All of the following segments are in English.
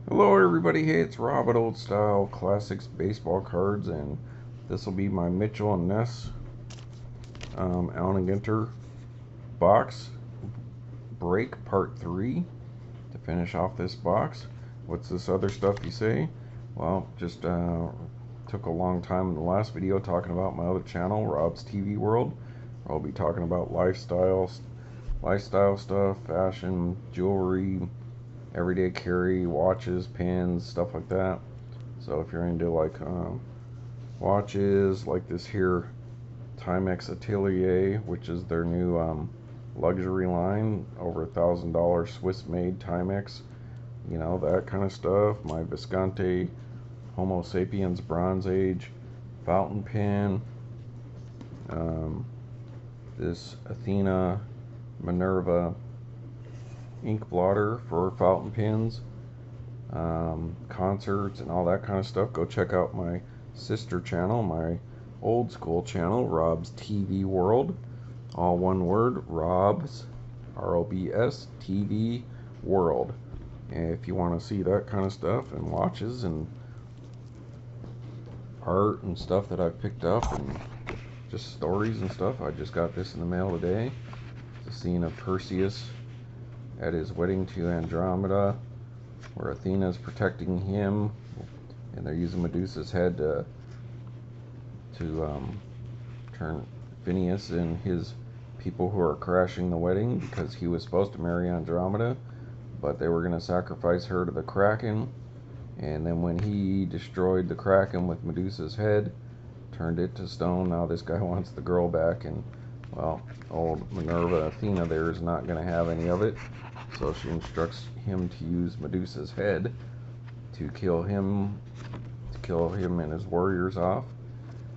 Hello everybody, hey, it's Rob at Old Style Classics Baseball Cards, and this will be my Mitchell and Ness Allen Ginter box break part 3 to finish off this box. What's this other stuff you say? Well, just took a long time in the last video talking about my other channel, Rob's TV World. I'll be talking about lifestyle stuff, fashion, jewelry, everyday carry, watches, pins, stuff like that. So if you're into like watches, like this here Timex Atelier, which is their new luxury line, over $1,000 Swiss-made Timex, you know, that kind of stuff. My Visconti Homo sapiens Bronze Age fountain pen, this Athena Minerva ink blotter for fountain pens, concerts and all that kind of stuff. Go check out my sister channel, my old school channel, Rob's TV World, all one word, Rob's ROBS TV World. And if you want to see that kind of stuff and watches and art and stuff that I've picked up and just stories and stuff, I just got this in the mail today. It's a scene of Perseus at his wedding to Andromeda, where Athena is protecting him, and they're using Medusa's head to turn Phineas and his people who are crashing the wedding, because he was supposed to marry Andromeda, but they were going to sacrifice her to the Kraken. And then when he destroyed the Kraken with Medusa's head, turned it to stone, now this guy wants the girl back, and well, old Minerva Athena there is not going to have any of it. So she instructs him to use Medusa's head to kill him and his warriors off.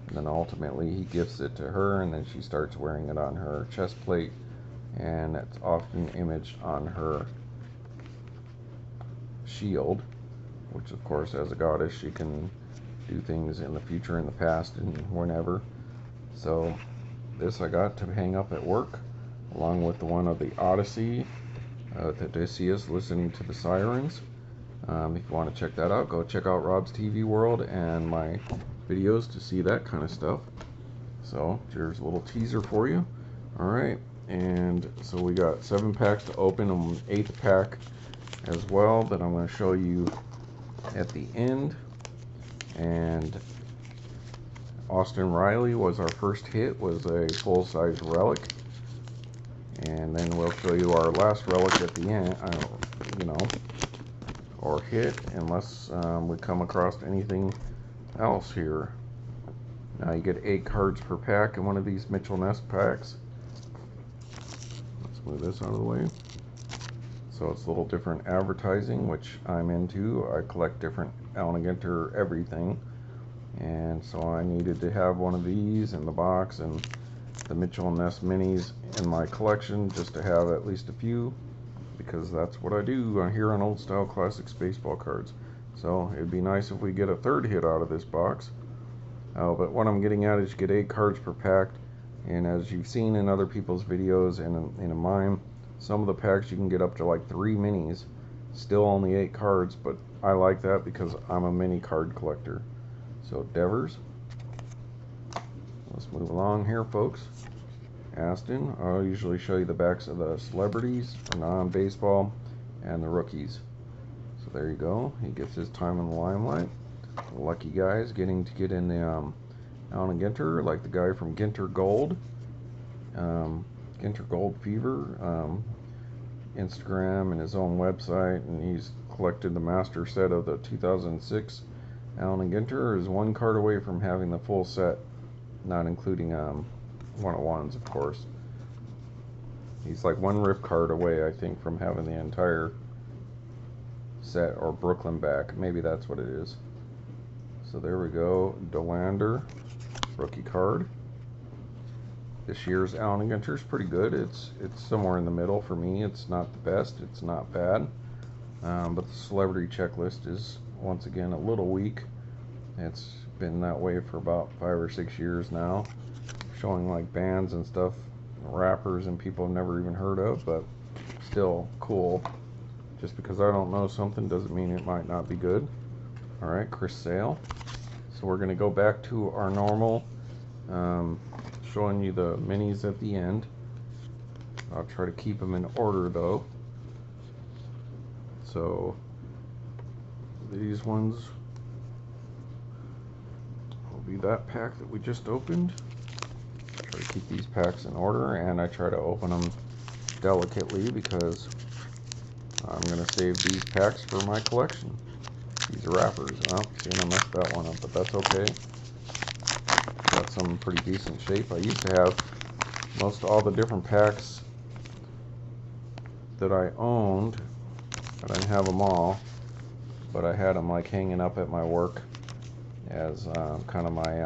And then ultimately he gifts it to her, and then she starts wearing it on her chest plate, and it's often imaged on her shield, which of course, as a goddess, she can do things in the future, in the past, and whenever. So this I got to hang up at work, along with the one of the Odyssey, Odysseus listening to the sirens. If you want to check that out, go check out Rob's TV World and my videos to see that kind of stuff. So here's a little teaser for you. Alright, and so we got 7 packs to open, and an 8th pack as well that I'm going to show you at the end. And Austin Riley was our first hit, was a full-size relic. And then we'll show you our last relic at the end, or hit, unless we come across anything else here. Now you get 8 cards per pack in one of these Mitchell Ness packs. Let's move this out of the way. So it's a little different advertising, which I'm into. I collect different Allen Ginter everything. And so I needed to have one of these in the box, and the Mitchell Ness minis in my collection, just to have at least a few, because that's what I do here on Old Style Classics Baseball Cards. So it'd be nice if we get a 3rd hit out of this box. But what I'm getting at is you get 8 cards per pack, and as you've seen in other people's videos and in mine, some of the packs you can get up to like 3 minis, still only 8 cards, but I like that because I'm a mini card collector. So Devers. Let's move along here, folks. Aston. I'll usually show you the backs of the celebrities, non-baseball, and the rookies. So there you go. He gets his time in the limelight. Lucky guys getting to get in the Allen Ginter, like the guy from Ginter Gold. Ginter Gold Fever. Instagram and his own website, and he's collected the master set of the 2006 Allen Ginter. Is 1 card away from having the full set, not including 101s, of course. He's like 1 rip card away, I think, from having the entire set, or Brooklyn back. Maybe that's what it is. So there we go. Dolander, rookie card. This year's Allen Ginter is pretty good. It's somewhere in the middle for me. It's not the best. It's not bad. But the celebrity checklist is once again a little weak. It's been that way for about 5 or 6 years now, showing like bands and stuff, rappers and people I've never even heard of, but still cool. Just because I don't know something doesn't mean it might not be good. Alright, Chris Sale. So we're going to go back to our normal, showing you the minis at the end. I'll try to keep them in order though. So these ones will be that pack that we just opened. Try to keep these packs in order, and I try to open them delicately because I'm going to save these packs for my collection. These wrappers. Oh, see, I messed that one up, but that's okay. Got some pretty decent shape. I used to have most all the different packs that I owned. I didn't have them all, but I had them like hanging up at my work as kind of my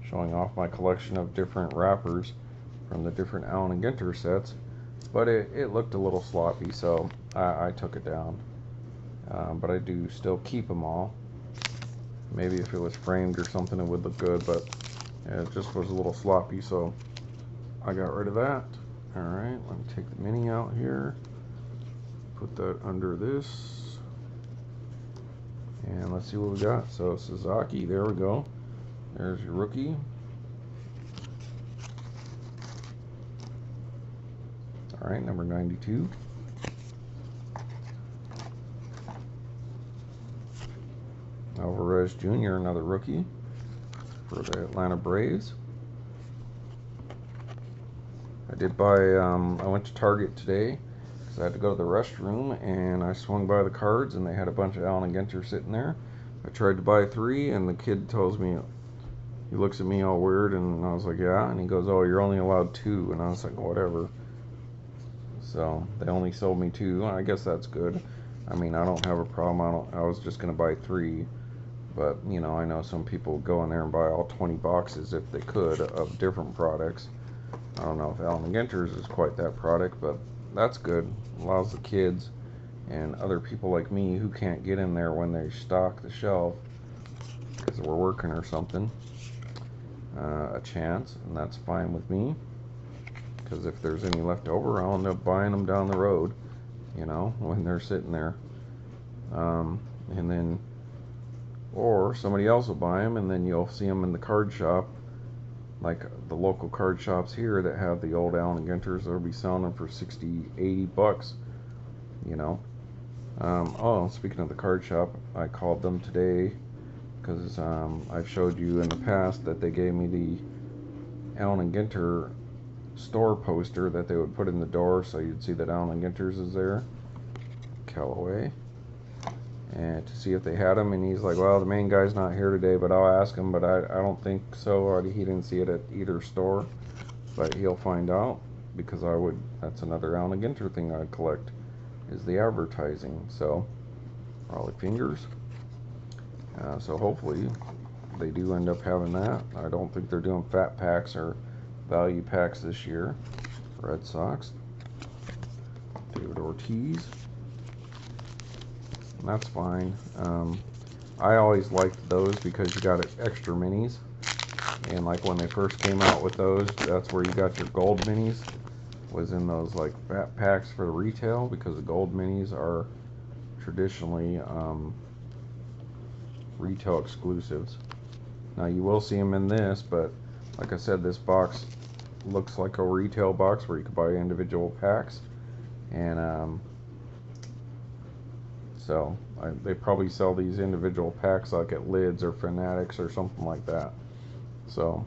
showing off my collection of different wrappers from the different Allen Ginter sets. But it looked a little sloppy, so I took it down. But I do still keep them all. Maybe if it was framed or something it would look good, but it just was a little sloppy, so I got rid of that. Alright, let me take the mini out here, put that under this, and let's see what we got. So Sasaki, there we go. There's your rookie. Alright, number 92. Alvarez Jr., another rookie for the Atlanta Braves. I did buy, I went to Target today because I had to go to the restroom, and I swung by the cards and they had a bunch of Allen Ginter sitting there. I tried to buy 3 and the kid tells me, he looks at me all weird, and I was like, yeah, and he goes, oh, you're only allowed 2, and I was like, whatever. So they only sold me 2. I guess that's good. I mean, I don't have a problem. I was just going to buy 3. But, you know, I know some people go in there and buy all 20 boxes if they could of different products. I don't know if Allen Ginter's is quite that product, but that's good. Allows the kids and other people like me who can't get in there when they stock the shelf because we're working or something, a chance, and that's fine with me. Because if there's any left over, I'll end up buying them down the road, you know, when they're sitting there. And then, or somebody else will buy them, and then you'll see them in the card shop, like the local card shops here that have the old Allen Ginters. They'll be selling them for 60, 80 bucks, you know. Oh, speaking of the card shop, I called them today because I've showed you in the past that they gave me the Allen Ginter store poster that they would put in the door so you'd see that Allen Ginter's is there, Callaway, and to see if they had them. And he's like, well, the main guy's not here today, but I'll ask him, but I don't think so, or he didn't see it at either store, but he'll find out, because that's another Allen Ginter thing I'd collect, is the advertising. So probably fingers. So hopefully they do end up having that. I don't think they're doing fat packs or value packs this year. Red Sox, David Ortiz, and that's fine. I always liked those because you got extra minis, and like when they first came out with those, that's where you got your gold minis, was in those like fat packs for the retail, because the gold minis are traditionally retail exclusives. Now you will see them in this, but like I said, this box looks like a retail box where you could buy individual packs, and so they probably sell these individual packs like at Lids or Fanatics or something like that. So,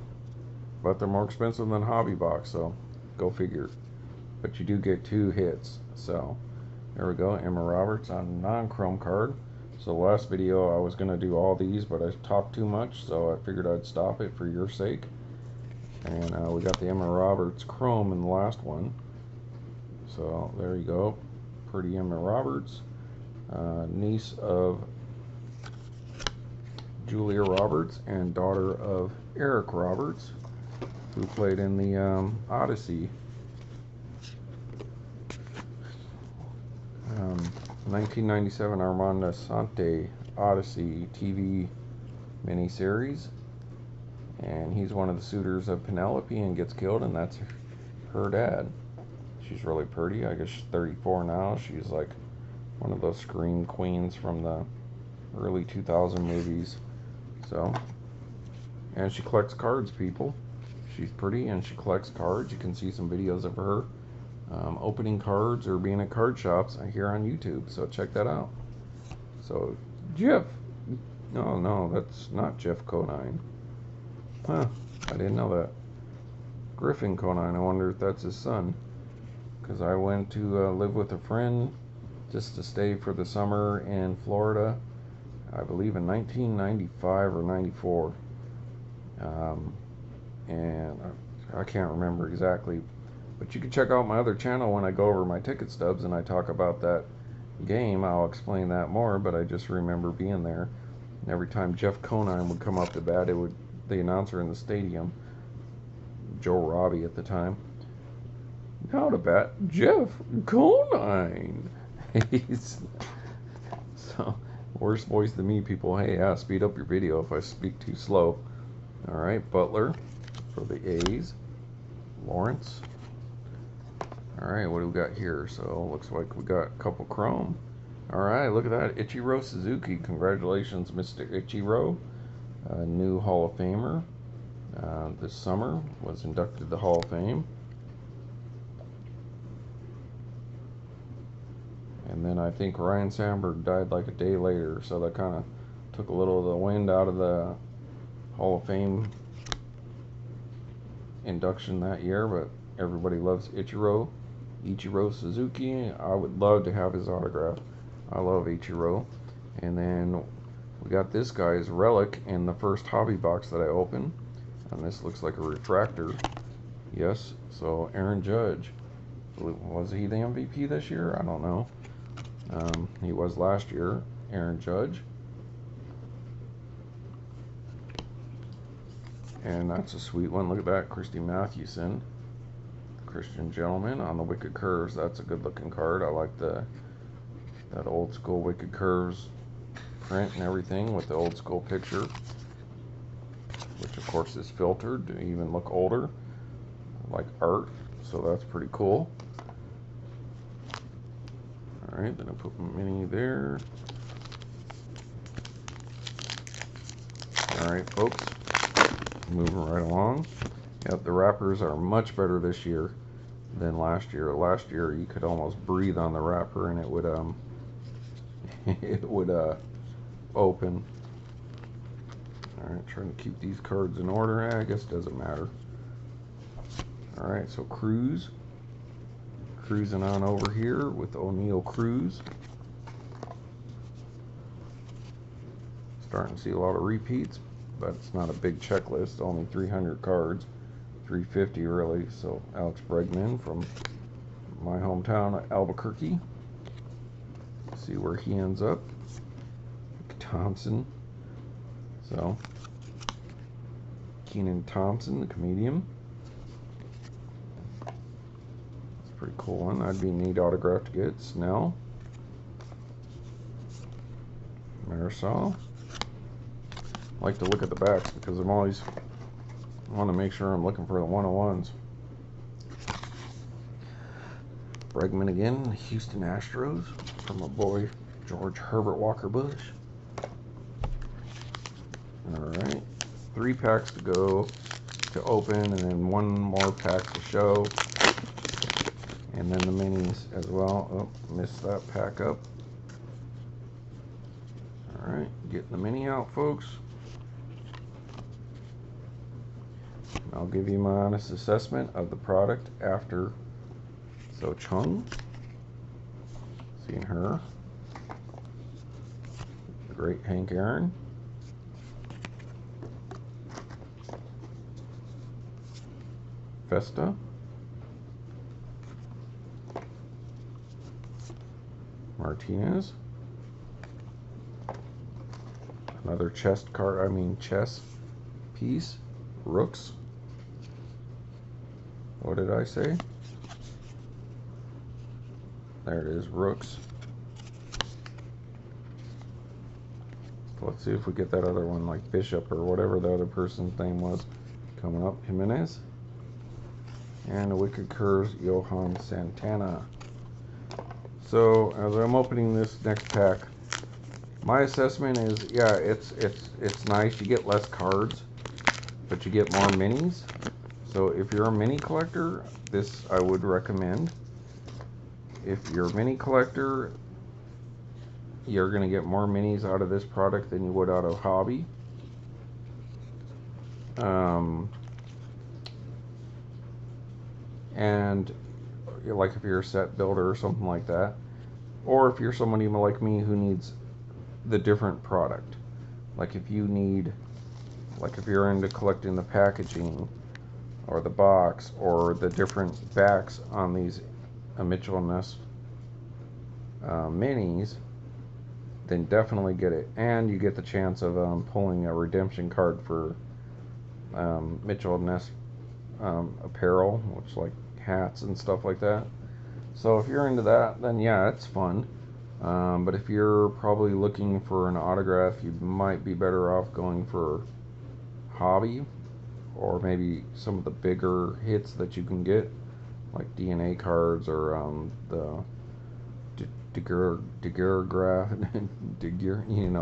but they're more expensive than Hobby Box, so go figure. But you do get 2 hits. So there we go, Emma Roberts on a non-chrome card. So the last video I was going to do all these, but I talked too much, so I figured I'd stop it for your sake. And we got the Emma Roberts chrome in the last one. So there you go, pretty Emma Roberts, niece of Julia Roberts and daughter of Eric Roberts, who played in the Odyssey 1997 Armando Sante Odyssey TV miniseries, and he's one of the suitors of Penelope and gets killed, and that's her dad. She's really pretty. I guess she's 34 now. She's like one of those scream queens from the early 2000 movies. So, and she collects cards, people. She's pretty and she collects cards. You can see some videos of her opening cards or being at card shops here on YouTube. So check that out. So Jeff, no, that's not Jeff Conine. Huh? I didn't know that. Griffin Conine. I wonder if that's his son. Because I went to live with a friend just to stay for the summer in Florida. I believe in 1995 or 94. And I can't remember exactly, but you can check out my other channel when I go over my ticket stubs and I talk about that game. I'll explain that more, but I just remember being there. And every time Jeff Conine would come up to bat, the announcer in the stadium, Joe Robbie at the time, now to bat, Jeff Conine. So, worst voice to me, people. Hey, speed up your video if I speak too slow. All right, Butler for the A's. Lawrence. All right, what do we got here? So, looks like we got a couple chrome. All right, look at that. Ichiro Suzuki. Congratulations, Mr. Ichiro. New Hall of Famer. This summer was inducted to the Hall of Fame. And then I think Ryan Sandberg died like a day later, so that kind of took a little of the wind out of the Hall of Fame induction that year. But everybody loves Ichiro Suzuki. I would love to have his autograph. I love Ichiro. And then we got this guy's relic in the first hobby box that I opened, and this looks like a refractor. Yes, so Aaron Judge. Was he the MVP this year? I don't know. He was last year. Aaron Judge. And that's a sweet one. Look at that. Christy Mathewson. Christian Gentleman on the Wicked Curves. That's a good looking card. I like that old school Wicked Curves print and everything with the old school picture, which of course is filtered to even look older, like art. So that's pretty cool. Alright, then I put my mini there. Alright, folks. Moving right along. Yep, the wrappers are much better this year than last year. Last year you could almost breathe on the wrapper and it would open. Alright, trying to keep these cards in order. I guess it doesn't matter. Alright, so cruising on over here with O'Neal Cruz. Starting to see a lot of repeats, but it's not a big checklist. Only 300 cards, 350 really. So Alex Bregman from my hometown, Albuquerque. See where he ends up. Thompson. So Kenan Thompson, the comedian. Pretty cool one. That'd be a neat autograph to get. Snell. Marisol. I like to look at the backs because I'm always want to make sure I'm looking for the 101s. Bregman again, Houston Astros from my boy George Herbert Walker Bush. Alright, 3 packs to go to open, and then 1 more pack to show. And then the minis as well. Oh, missed that pack up. Alright, getting the mini out, folks. And I'll give you my honest assessment of the product after. So Chung, seeing her. The great Hank Aaron. Festa. Martinez. Another chess piece. Rooks. What did I say? There it is, Rooks. Let's see if we get that other one, like Bishop or whatever the other person's name was. Coming up, Jimenez. And the Wicked Curves, Johan Santana. So as I'm opening this next pack, my assessment is, yeah, it's nice. You get less cards, but you get more minis. So if you're a mini collector, this I would recommend. If you're a mini collector, you're going to get more minis out of this product than you would out of hobby. And like if you're a set builder or something like that, or if you're somebody like me who needs the different product, like if you need, like if you're into collecting the packaging or the box or the different backs on these Mitchell Ness minis, then definitely get it. And you get the chance of pulling a redemption card for Mitchell Ness apparel, which like hats and stuff like that. So if you're into that, then yeah, it's fun. But if you're probably looking for an autograph, you might be better off going for hobby, or maybe some of the bigger hits that you can get, like DNA cards or the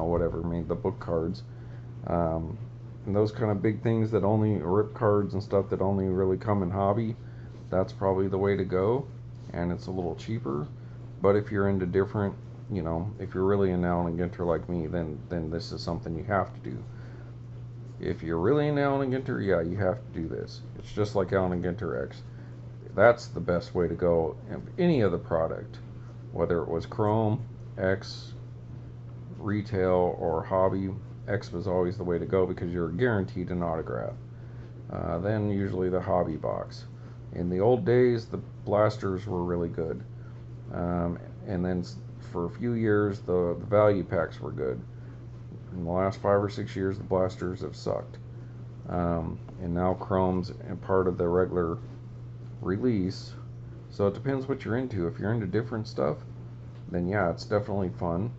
whatever, made the book cards, and those kind of big things that only rip cards and stuff that only really come in hobby. That's probably the way to go, and it's a little cheaper. But if you're into different, if you're really an Allen Ginter like me, then this is something you have to do. If you're really an Allen Ginter, yeah, you have to do this. It's just like Allen Ginter X. That's the best way to go in any of the product, whether it was Chrome, X, retail, or hobby. X was always the way to go because you're guaranteed an autograph. Then usually the hobby box. In the old days, the blasters were really good. And then for a few years, the value packs were good. In the last 5 or 6 years, the blasters have sucked. And now Chrome's a part of the regular release. So it depends what you're into. If you're into different stuff, then yeah, it's definitely fun.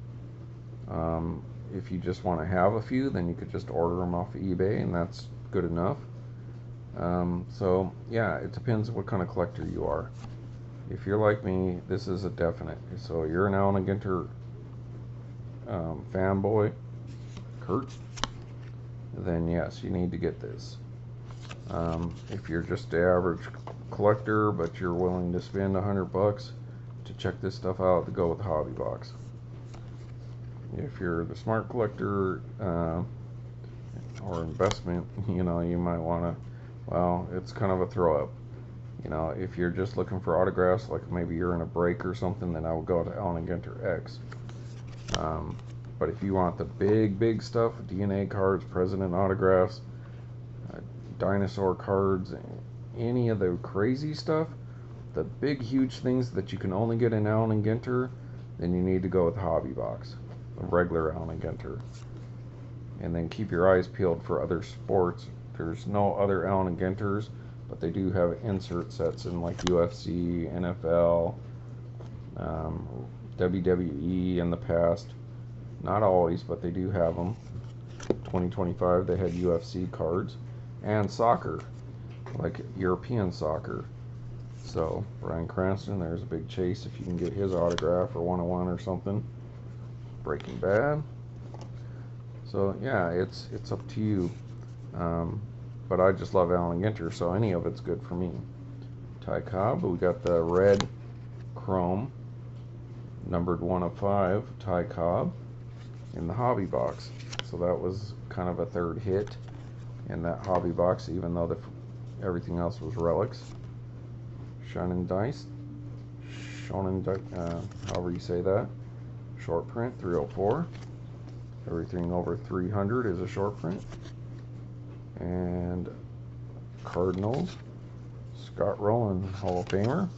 If you just want to have a few, then you could just order them off of eBay, and that's good enough. So yeah, it depends what kind of collector you are. If you're like me, this is a definite. So you're an Allen Ginter fanboy, Kurt, then yes, you need to get this. If you're just the average collector, but you're willing to spend $100 to check this stuff out, to go with the hobby box. If you're the smart collector or investment, you might want to, well, it's kind of a throw up. If you're just looking for autographs, like maybe you're in a break or something, then I would go to Allen Ginter X. But if you want the big stuff, DNA cards, president autographs, dinosaur cards, any of the crazy stuff, the big huge things that you can only get in Allen Ginter, then you need to go with hobby box, a regular Allen Ginter. And then keep your eyes peeled for other sports. There's no other Allen Ginters, but they do have insert sets in like UFC, NFL, WWE in the past. Not always, but they do have them. 2025 they had UFC cards, and soccer, like European soccer. So Bryan Cranston, there's a big chase if you can get his autograph or 101 or something. Breaking Bad. So yeah, it's up to you. But I just love Allen Ginter, so any of it's good for me. Ty Cobb, we got the red chrome, numbered 1 of 5, Ty Cobb, in the hobby box. So that was kind of a third hit in that hobby box, even though everything else was relics. Shonen Dice, however you say that, short print, 304. Everything over 300 is a short print. And Cardinals, Scott Rowland, Hall of Famer.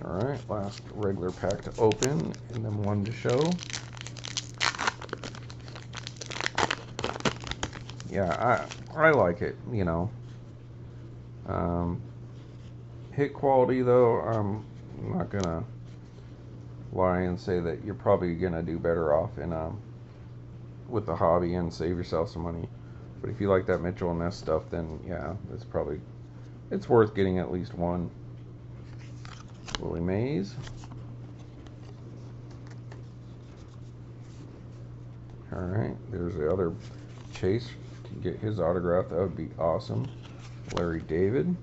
Alright, last regular pack to open, and then one to show. Yeah, I like it, Hit quality, though, I'm not gonna lie and say that you're probably gonna do better off in with the hobby and save yourself some money. But if you like that Mitchell Ness stuff, then yeah, it's worth getting at least one. Willie Mays. Alright, there's the other Chase. To get his autograph, that would be awesome. Larry David.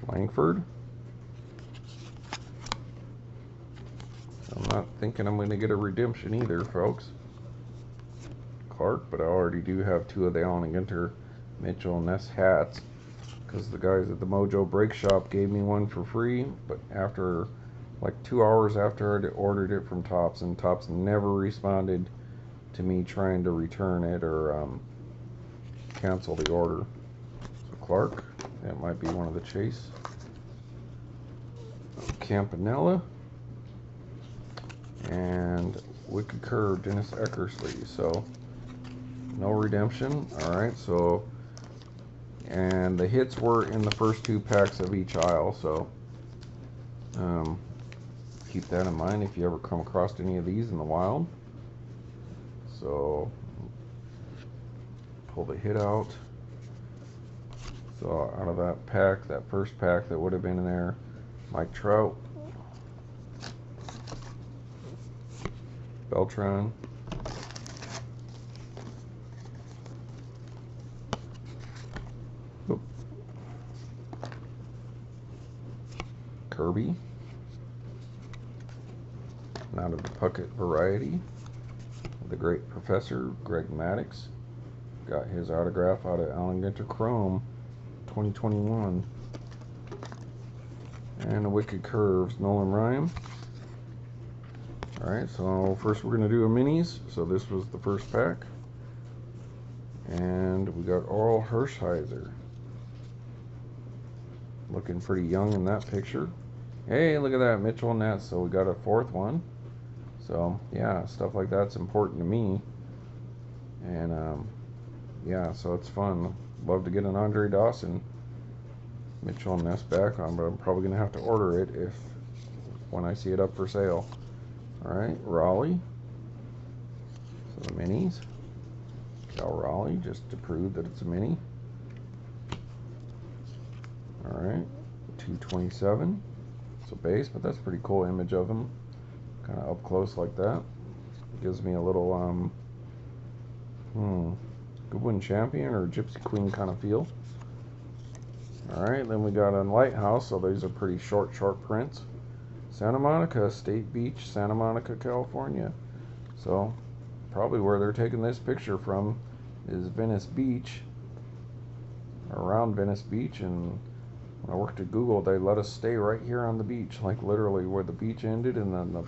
Langford. I'm not thinking I'm going to get a redemption either, folks. Clark, but I already do have 2 of the Allen Ginter Mitchell Ness hats because the guys at the Mojo Break Shop gave me one for free, but after like 2 hours after I'd ordered it from Topps, and Topps never responded to me trying to return it or cancel the order. So Clark, that might be one of the Chase. Campanella. And Wicked Curve, Dennis Eckersley. So no redemption. Alright, so, and the hits were in the first 2 packs of each aisle, so keep that in mind if you ever come across any of these in the wild. So pull the hit out. So out of that pack, that first pack that would have been in there, Mike Trout, Beltran, Kirby, not of the Puckett variety, the great Professor Greg Maddux, got his autograph out of Allen Ginter Chrome 2021, and the Wicked Curves, Nolan Ryan. Alright, so first we're going to do a minis. So this was the first pack. And we got Oral Hershiser. Looking pretty young in that picture. Hey, look at that, Mitchell Ness. So we got a 4th one. So, yeah, stuff like that's important to me. And, yeah, so it's fun. Love to get an Andre Dawson Mitchell Ness back on, but I'm probably going to have to order it when I see it up for sale. Alright, Raleigh. So the minis. Cal Raleigh, just to prove that it's a mini. Alright, 227. So base, but that's a pretty cool image of him. Kind of up close like that. Gives me a little, Goodwin Champion or Gypsy Queen kind of feel. Alright, then we got a Lighthouse, so these are pretty short prints. Santa Monica, State Beach, Santa Monica, California. So, probably where they're taking this picture from is Venice Beach, around Venice Beach, and when I worked at Google, they let us stay right here on the beach, like literally where the beach ended and then the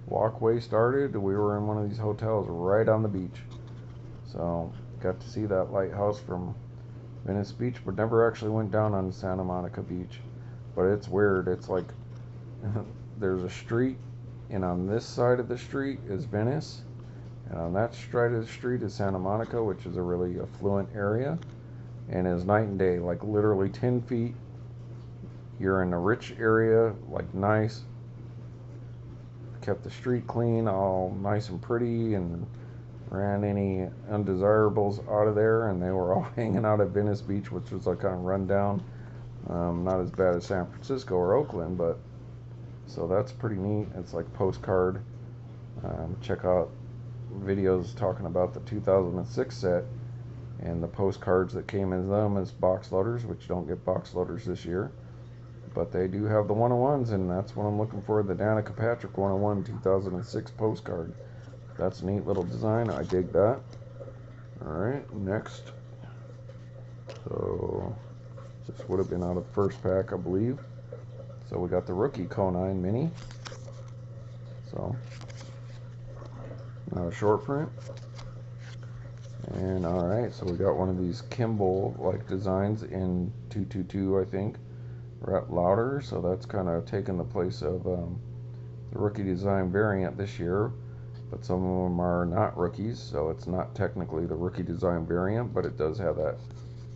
walkway started. We were in one of these hotels right on the beach. So, got to see that lighthouse from Venice Beach, but never actually went down on Santa Monica Beach. But it's weird, it's like there's a street, and on this side of the street is Venice, and on that side of the street is Santa Monica, which is a really affluent area, and is night and day. Like literally 10 feet you're in a rich area, like nice, kept the street clean, all nice and pretty, and ran any undesirables out of there, and they were all hanging out at Venice Beach, which was like kind of run down. Not as bad as San Francisco or Oakland, but so that's pretty neat. It's like postcard. Check out videos talking about the 2006 set and the postcards that came in them as box loaders, which don't get box loaders this year, but they do have the 101s, and that's what I'm looking for, the Danica Patrick 101 2006 postcard. That's a neat little design. I dig that. Alright, next. So this would have been out of the first pack, I believe. So we got the rookie Conine mini. So not a short print. And alright, so we got one of these Kimball like designs in 222, I think. Rhett Lauder, so that's kind of taken the place of the rookie design variant this year. But some of them are not rookies, so it's not technically the rookie design variant, but it does have that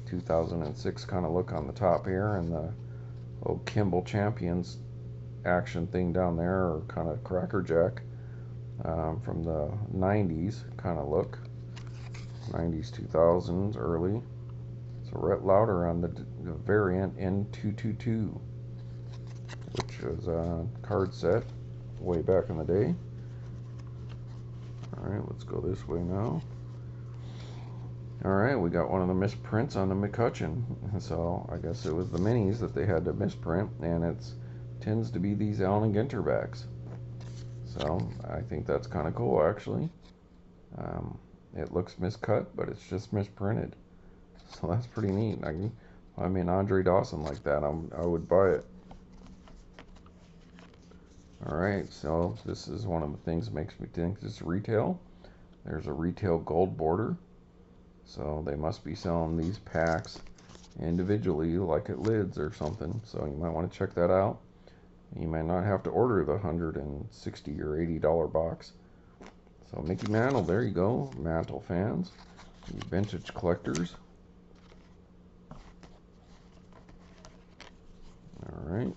2006 kind of look on the top here, and the old Kimball Champions action thing down there, or kind of crackerjack from the 90s kind of look, 90s 2000s early. So Rhett Lauder on the variant N222, which is a card set way back in the day. Alright, let's go this way now. Alright, we got one of the misprints on the McCutcheon. So I guess it was the minis that they had to misprint, and it tends to be these Allen Ginter backs. So I think that's kind of cool, actually. It looks miscut, but it's just misprinted. So that's pretty neat. I mean, Andre Dawson like that, I would buy it. Alright, so this is one of the things that makes me think this is retail. There's a retail gold border. So they must be selling these packs individually, like at Lids or something. So you might want to check that out. You might not have to order the $160 or $80 box. So Mickey Mantle, there you go. Mantle fans, you vintage collectors. Alright.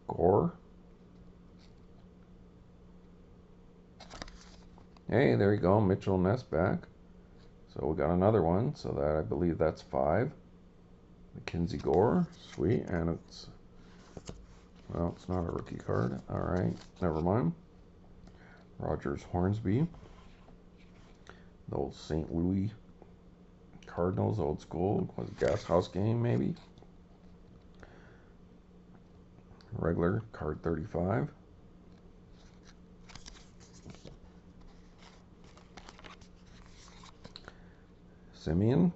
Gore. Hey, there you go. Mitchell Ness back. So we got another one. So that, I believe that's 5. Mackenzie Gore. Sweet. And it's, well, it's not a rookie card. Alright. Never mind. Rogers Hornsby. The old St. Louis Cardinals, old school. Was it Gas House game, maybe? Regular card 35. Simeon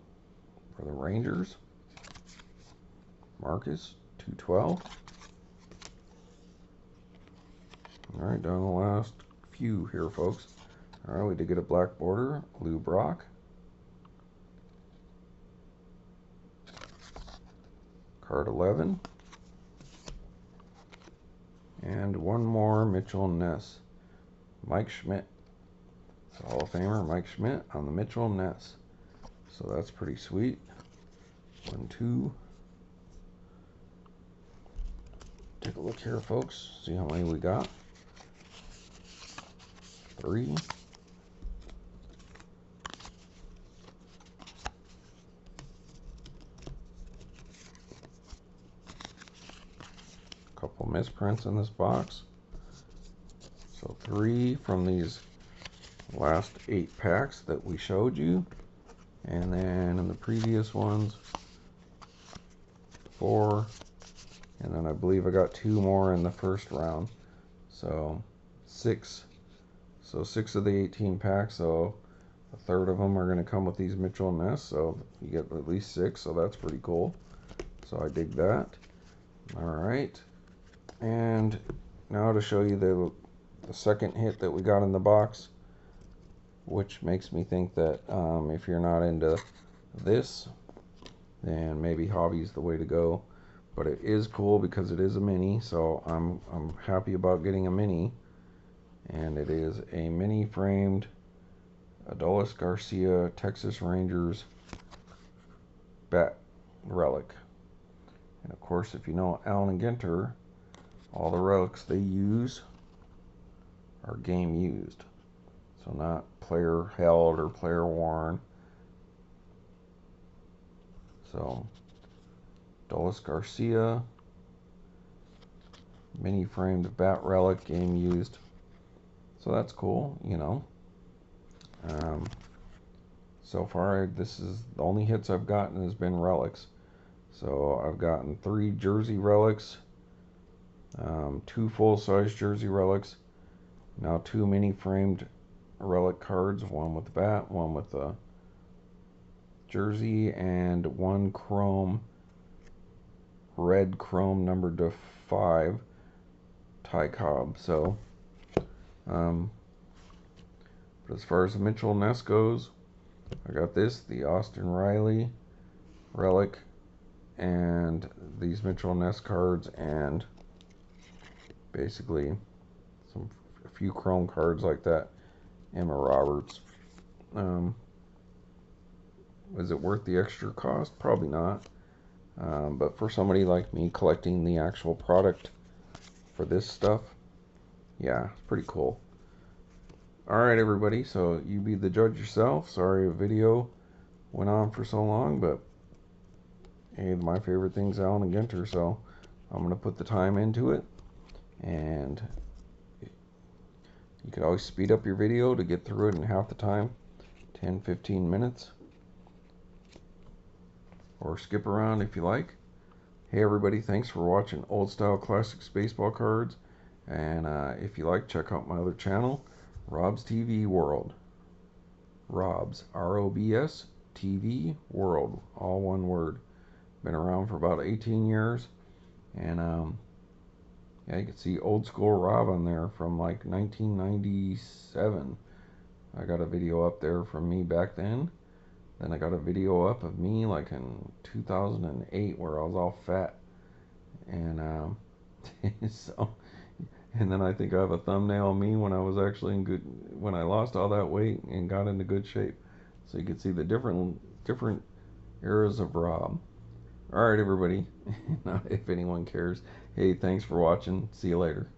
for the Rangers. Marcus 212. Alright, down the last few here, folks. Alright, we did get a black border. Lou Brock. Card 11. And one more Mitchell Ness. Mike Schmidt. It's a Hall of Famer, Mike Schmidt on the Mitchell Ness. So that's pretty sweet. 1, 2. Take a look here, folks. See how many we got. 3. Couple misprints in this box. So 3 from these last 8 packs that we showed you. And then in the previous ones, 4. And then I believe I got 2 more in the first round. So 6. So 6 of the 18 packs. So a third of them are going to come with these Mitchell Ness. So you get at least 6. So that's pretty cool. So I dig that. Alright. And now to show you the second hit that we got in the box, which makes me think that if you're not into this, then maybe hobby's the way to go. But it is cool because it is a mini, so I'm happy about getting a mini. And it is a mini framed Adolis Garcia Texas Rangers bat relic. And of course, if you know Allen Ginter, all the relics they use are game used. So not player held or player worn. So Adolis Garcia, mini framed bat relic, game used. So that's cool, you know. So far, this is the only hits I've gotten has been relics. So I've gotten 3 jersey relics, 2 full-size jersey relics, now 2 mini framed relic cards, one with the bat, one with the jersey, and 1 chrome, red chrome numbered to 5 Ty Cobb. So but as far as the Mitchell Ness goes, I got this, the Austin Riley relic, and these Mitchell Ness cards, and basically a few chrome cards like that. Emma Roberts. Is it worth the extra cost? Probably not. But for somebody like me collecting the actual product for this stuff, yeah, it's pretty cool. Alright everybody, so you be the judge yourself. Sorry the video went on for so long, but hey, my favorite thing's Allen Ginter, so I'm going to put the time into it. And you could always speed up your video to get through it in half the time, 10-15 minutes, or skip around if you like. Hey everybody, thanks for watching Old Style Classics Baseball Cards, and if you like, check out my other channel, Rob's TV World. Rob's, R-O-B-S, TV World, all one word. Been around for about 18 years, and yeah, you can see old school Rob on there from like 1997. I got a video up there from me back then. Then I got a video up of me like in 2008 where I was all fat. And so, and then I think I have a thumbnail of me when I was actually in good, when I lost all that weight and got into good shape. So you can see the different eras of Rob. Alright everybody, if anyone cares. Hey, thanks for watching. See you later.